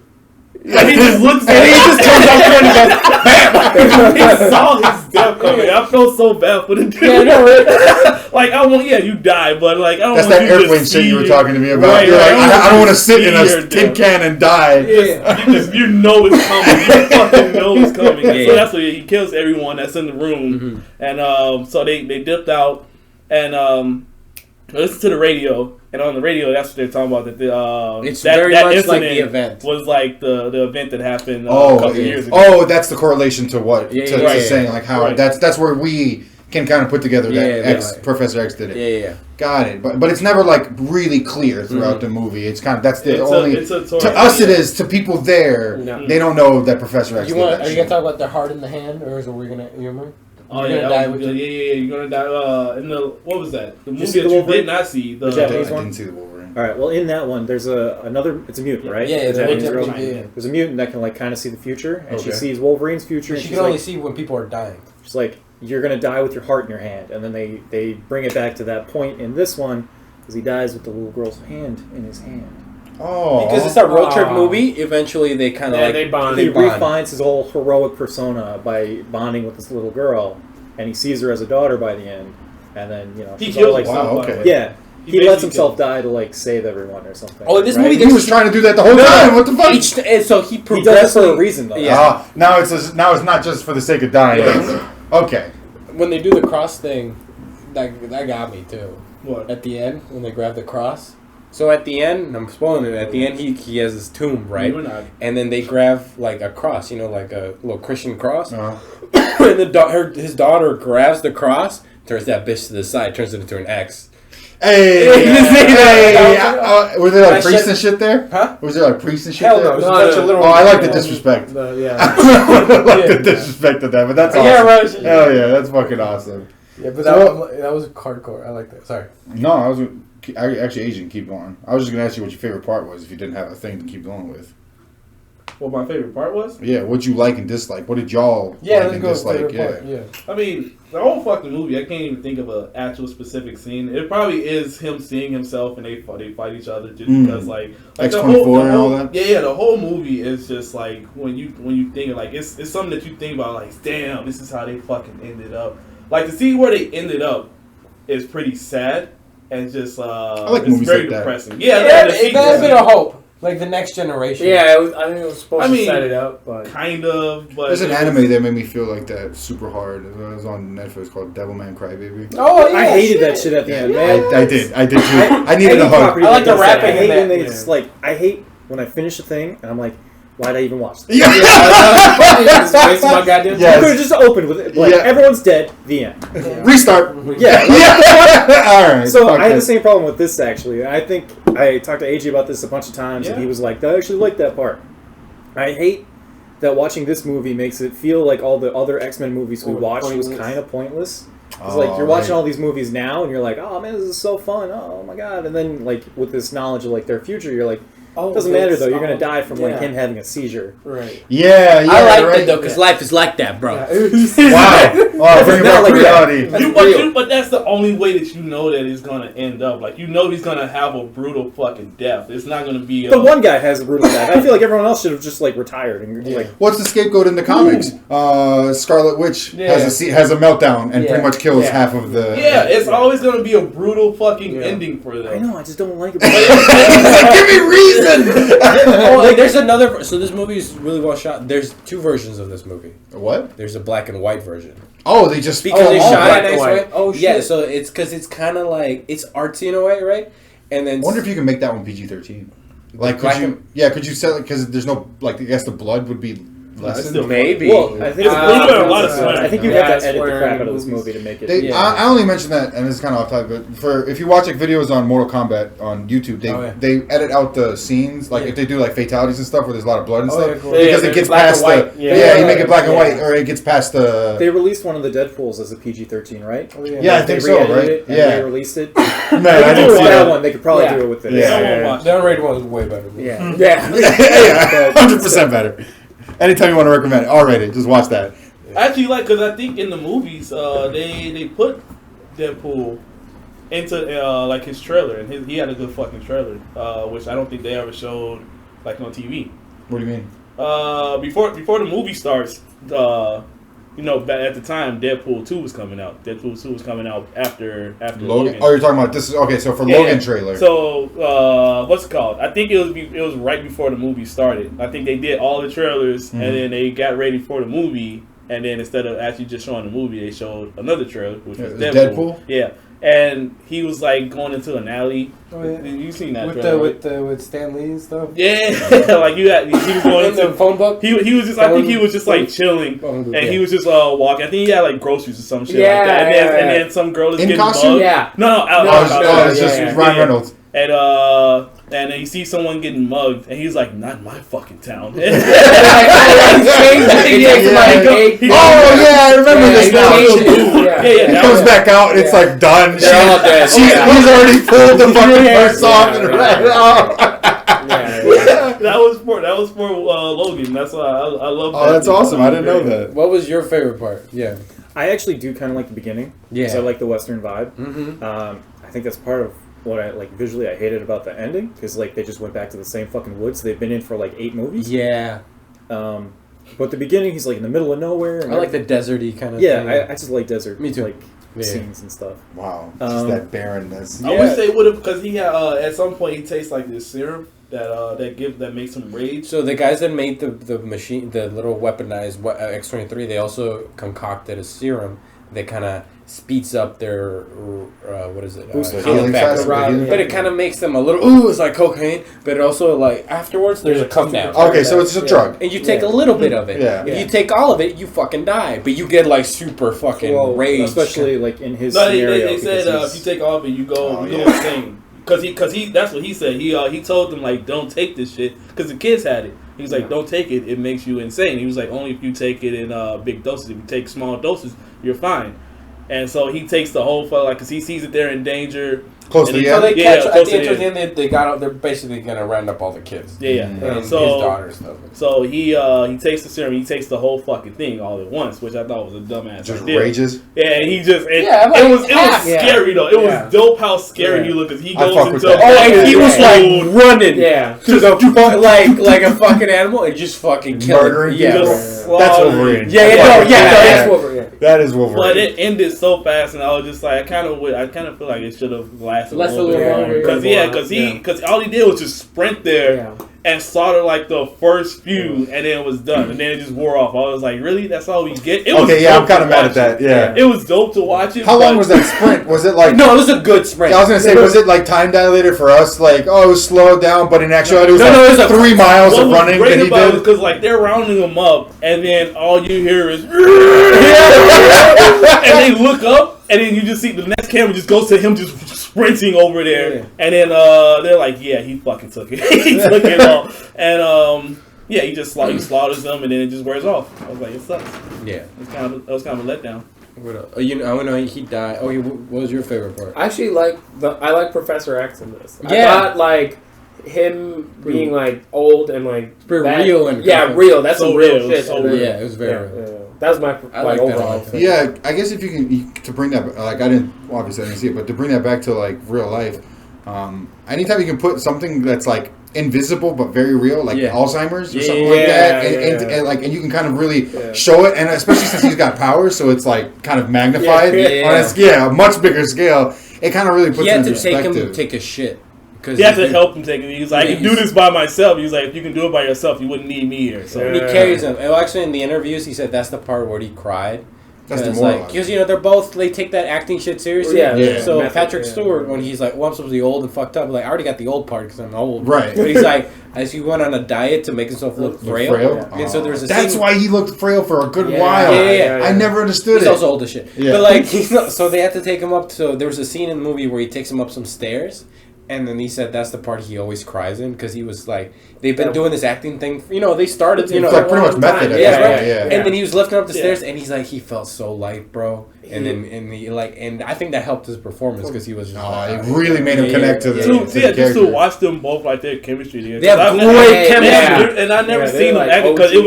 And he just looks at it, he just turns out and goes, bam! He saw his death coming. I felt so bad for the dude. Yeah, no, right? Like, you die, but like, I don't That's want that you airplane shit you were talking to me about. Right, you're like, I don't want to sit in a tin can and die. Yeah. You know it's coming. You fucking know it's coming. Yeah. So that's what he kills everyone that's in the room. Mm-hmm. And so they dipped out and listen to the radio. And on the radio, that's what they're talking about. That it's very much like the event was like the event that happened a couple years ago. Oh, that's the correlation to what to saying like how that's where we can kind of put together that Professor X did it. Yeah. Got it. But it's never like really clear throughout the movie. It's kind of to us it is. To people there, they don't know that Professor X. Are you gonna talk about the heart in the hand, or is it we're gonna remember? Oh yeah, you're gonna die. In the what was that? The movie that you did not see. The Japanese one. I didn't see the Wolverine. All right. Well, in that one, there's another. It's a mutant, right? Yeah, it's a mutant. There's a mutant that can like kind of see the future, and she sees Wolverine's future. She can only see when people are dying. She's like, "You're gonna die with your heart in your hand," and then they bring it back to that point in this one, because he dies with the little girl's hand in his hand. Oh, because it's a road trip movie. Eventually, they kind of they bond. He refines his whole heroic persona by bonding with this little girl, and he sees her as a daughter by the end. And then he kills like, yeah, he lets himself die to like save everyone or something. Oh, in this movie, he was trying to do that the whole time. What the fuck? So he does it for a reason though. Yeah. Now it's not just for the sake of dying. Yeah. Okay. When they do the cross thing, that got me too. What? At the end, when they grab the cross. So at the end, I'm spoiling it. At the end, he has his tomb, right? And then they grab like a cross, like a little Christian cross. And his daughter grabs the cross, turns that bitch to the side, turns it into an X. Hey! Were there like priests and shit there? Huh? Was there like priests and shit there? No. I like the disrespect. I like the disrespect of that, but that's awesome. Yeah, right. Hell yeah, that's fucking awesome. Yeah, but that was hardcore. I like that. Sorry. No, actually, Asian, keep going. I was just going to ask you what your favorite part was if you didn't have a thing to keep going with. What my favorite part was? Yeah, what you like and dislike. What did y'all like and dislike? Yeah. I mean, the whole fucking movie, I can't even think of an actual specific scene. It probably is him seeing himself and they fight each other just because like X-24 and all that? Yeah, the whole movie is just like when you think of like it's something that you think about like, damn, this is how they fucking ended up. Like to see where they ended up is pretty sad. And just, I like it's movies very like that. depressing. It got a bit of hope. Like the next generation. Yeah, I think it was supposed to set it up, but kind of. But there's an anime that made me feel like that super hard. It was on Netflix called Devilman Crybaby. Oh, yeah, I hated that shit at the end, man. I did too. I needed a hug. I like the rapping. I hate when I finish a thing and I'm like, why'd I even watch this? Waste my goddamn time. You could have just opened with it. Like, everyone's dead. The end. Restart. Yeah. All right. So I had the same problem with this, actually. I think I talked to AJ about this a bunch of times, and he was like, I actually like that part. I hate that watching this movie makes it feel like all the other X-Men movies we watched was kind of pointless. It's like you're watching all these movies now, and you're like, oh, man, this is so fun. Oh, my God. And then, like, with this knowledge of, like, their future, you're like, it doesn't matter though. You're gonna die from like him having a seizure. Right. Yeah. I like it though because life is like that, bro. Wow. Oh, bring back like reality. But that's the only way that you know that it's gonna end up. Like he's gonna have a brutal fucking death. It's not gonna be. The one guy has a brutal death. I feel like everyone else should have just like retired and like. What's the scapegoat in the comics? Scarlet Witch has a meltdown and pretty much kills half of the. Yeah, it's always gonna be a brutal fucking ending for them. I know. I just don't like it. Give me reason. There's another. So this movie is really well shot. There's two versions of this movie. What? There's a black and white version. Oh, they just because they shot it nice way. Oh shit! Yeah, so it's because it's kind of like it's artsy in a way, right? And then I wonder if you can make that one PG-13. Like, could you sell it because there's no like? I guess the blood would be lesson? Maybe. Well, I think I think you have to edit the crap out of this movie to make it. I only mention that, and this is kind of off topic, but if you watch like videos on Mortal Kombat on YouTube, they edit out the scenes, like if they do like fatalities and stuff where there's a lot of blood and stuff, cool. because it gets past the you make it black and white, or it gets past the. They released one of the Deadpools as a PG-13, right? Yeah, I think so, right? They released it. Man, I didn't see that one. They could probably do it with this. The unrated one is way better. Yeah. 100% better. Anytime you want to recommend it, R-rated, just watch that. Actually, because I think in the movies, they put Deadpool into his trailer, and he had a good fucking trailer, which I don't think they ever showed on TV. What do you mean? Before the movie starts, at the time, Deadpool 2 was coming out. Deadpool 2 was coming out after Logan. Oh, you're talking about this? Okay, so for Logan trailer. So what's it called? I think it was right before the movie started. I think they did all the trailers, and then they got ready for the movie. And then instead of actually just showing the movie, they showed another trailer, which was Deadpool. Yeah. And he was going into an alley. Oh yeah, you seen that with Stan Lee and stuff. Yeah, he was going into the phone book. He was just, I think he was just chilling, and he was just walking. I think he had groceries or some shit like that. And then some girl is in getting costume. mugged. Yeah, no, it's just Ryan Reynolds. And then you see someone getting mugged, and he's like, "Not in my fucking town." Oh yeah, I remember this now. He comes back out, and it's done. He's already pulled the fucking purse off and That was for Logan. That's why I love. Oh, that's awesome! I didn't know that. What was your favorite part? Yeah, I actually do kind of like the beginning. Yeah, because I like the Western vibe. Mm-hmm. I think that's part of what I visually I hated about the ending, because they just went back to the same fucking woods they've been in for 8 movies. Yeah. But the beginning, he's in the middle of nowhere. And I like the deserty kind of thing. Yeah, I just like desert. Me too. Scenes and stuff. Wow, just that barrenness. I wish they would have, because he had at some point he tastes like this serum that makes him rage. So the guys that made the machine, the little weaponized X-23, they also concocted a serum that kind of speeds up their healing factor. But it kind of makes them a little it's like cocaine, but it also afterwards there's a come down. Okay, so it's a drug, and you take a little bit of it. Yeah. If you take all of it, you fucking die. But you get super fucking rage, especially in his scenario. They said if you take all of it, you go insane. Because he that's what he said. He told them don't take this shit, because the kids had it. He was like, don't take it. It makes you insane. He was like, only if you take it in big doses. If you take small doses, you're fine. And so he takes the whole because he sees that they're in danger. Close to the end. So they catch at the end. They got out. They're basically gonna round up all the kids. Yeah. And his daughters stuff. So he takes the serum. He takes the whole fucking thing all at once, which I thought was a dumbass. Just rages. Yeah, and he just it was scary though. It was dope how scary he looked, because he goes into and he was running. Yeah, to the like a fucking animal and just fucking killing. Yeah, that's Wolverine. That's Wolverine. That is Wolverine. But it ended so fast, and I was just I kind of feel like it should have lasted a little bit longer. Because all he did was just sprint there and slaughter the first few, and then it was done, and then it just wore off. I was like, really? That's all we get? It was I'm kind of mad at that. Yeah, it was dope to watch it. How long was that sprint? Was it No, it was a good sprint. I was gonna say, was it time dilated for us? It was slowed down, but in actuality, it was 3 miles of running. What was great about it, because they're rounding him up, and then all you hear is, and they look up. And then you just see the next camera just goes to him just sprinting over there. And then they're like, yeah, he fucking took it. He took it all. And he just he slaughters them, and then it just wears off. I was like, it sucks. Yeah. It was kind of a letdown. What else? I want to know he died. Oh, what was your favorite part? I actually I like Professor X in this. Yeah. I thought him being old and real and real. That's some real shit. So real. Yeah, it was very real. That was my overall thing. Yeah, I guess if you can to bring that I didn't see it, but to bring that back to real life, anytime you can put something that's invisible but very real, Alzheimer's or something like that, and you can kind of really show it, and especially since he's got powers, so it's kind of magnified on a much bigger scale. It kind of really puts it into perspective. He had to take a shit. He had to help him take it. He was like, I can do this by myself. He was like, if you can do it by yourself, you wouldn't need me here. So he carries him. And actually, in the interviews, he said that's the part where he cried. That's demoralizing. Because they take that acting shit seriously. Yeah. So Patrick Stewart, when he's like, well, I'm supposed to be old and fucked up, I already got the old part because I'm old. Right. But he's like, as he went on a diet to make himself look frail. And so there's a That's scene, why he looked frail for a good while. Yeah. I never understood he's it. also old as shit. Yeah. But like, so they had to take him up. So there was a scene in the movie where he takes him up some stairs. And then he said that's the part he always cries in because he was like, they've been doing this acting thing. You know, they started, you know. It's like pretty much method. Yeah. And then he was lifting up the stairs and he's like, he felt so light, bro. And then, and I think that helped his performance because he was just it really made him connect to the character. Just to watch them both, like, their chemistry. They have great chemistry. And I never seen them act because it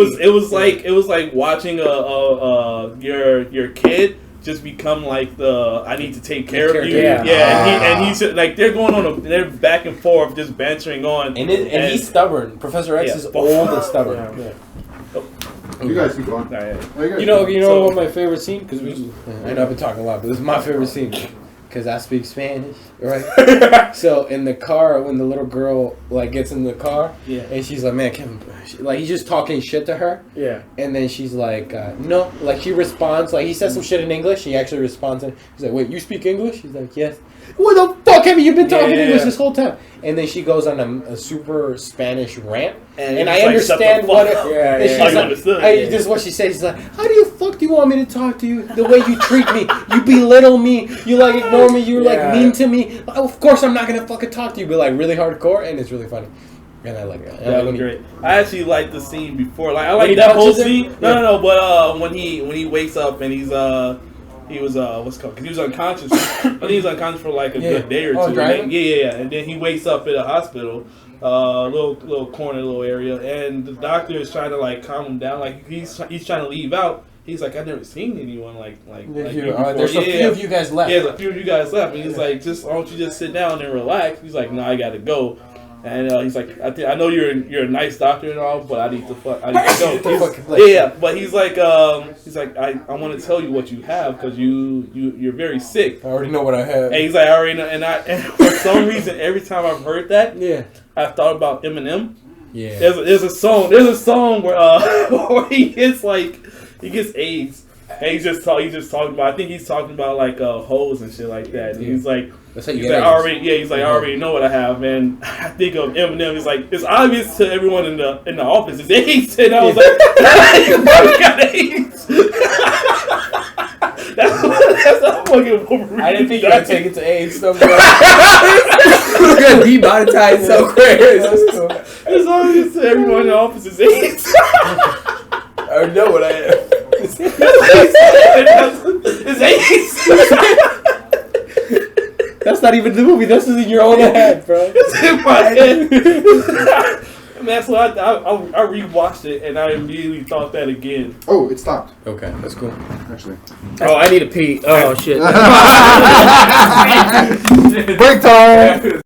was like watching your kid just become like I need to take care of you. And he's like, they're going on they're back and forth, just bantering on. And he's stubborn. Professor X is old and stubborn. You guys keep going. You know what my favorite scene? Because I know I've been talking a lot, but this is my favorite scene. Because I speak Spanish, right? So in the car, when the little girl like gets in the car, and she's like, "Man, Kevin," like he's just talking shit to her, and then she's like, "No," like she responds, like he says some shit in English. She actually responds, and he's like, "Wait, you speak English?" She's like, "Yes." What the fuck have you been talking English this whole time? And then she goes on a super Spanish rant, and I understand what this is what she says. She's like, "How the fuck do you want me to talk to you? The way you treat me, you belittle me, you like ignore me, you're like mean to me. Of course I'm not gonna fucking talk to you, but like really hardcore, and it's really funny." And I like it. That was great. I actually liked the scene before. Like I like that whole scene. No. But when he wakes up and he was what's called? Because he was unconscious. I think he was unconscious for like a good day or two. And then he wakes up at a hospital, little corner, little area, and the doctor is trying to like calm him down. Like he's trying to leave out. He's like, I've never seen anyone like you before. There's a few of you guys left. Yeah, there's a few of you guys left. And he's like, why don't you just sit down and relax? He's like, no, I gotta go. And he's like, I know you're a nice doctor and all, but I need to go. But he's like, I want to tell you what you have because you're very sick. I already know what I have. And he's like, I already know. And for some reason, every time I've heard that, I've thought about Eminem. Yeah. There's a song where where he gets AIDS. And he's just talking about. I think he's talking about like hoes and shit like that. And he's like, I already know what I have, man. I think of Eminem. It's like it's obvious to everyone in the office. It's AIDS, and I was like, you probably got AIDS. that's not fucking Wolverine. I didn't think you would take it to AIDS. So we're gonna demonetize so quick. It's obvious to everyone in the office. It's AIDS. I already know what I have. It's AIDS. That's not even the movie. This is in your own head, bro. It's in my head. Man, so I rewatched it and I immediately thought that again. Oh, it stopped. Okay, that's cool. Actually. Oh, I need to pee. Oh shit. Break time.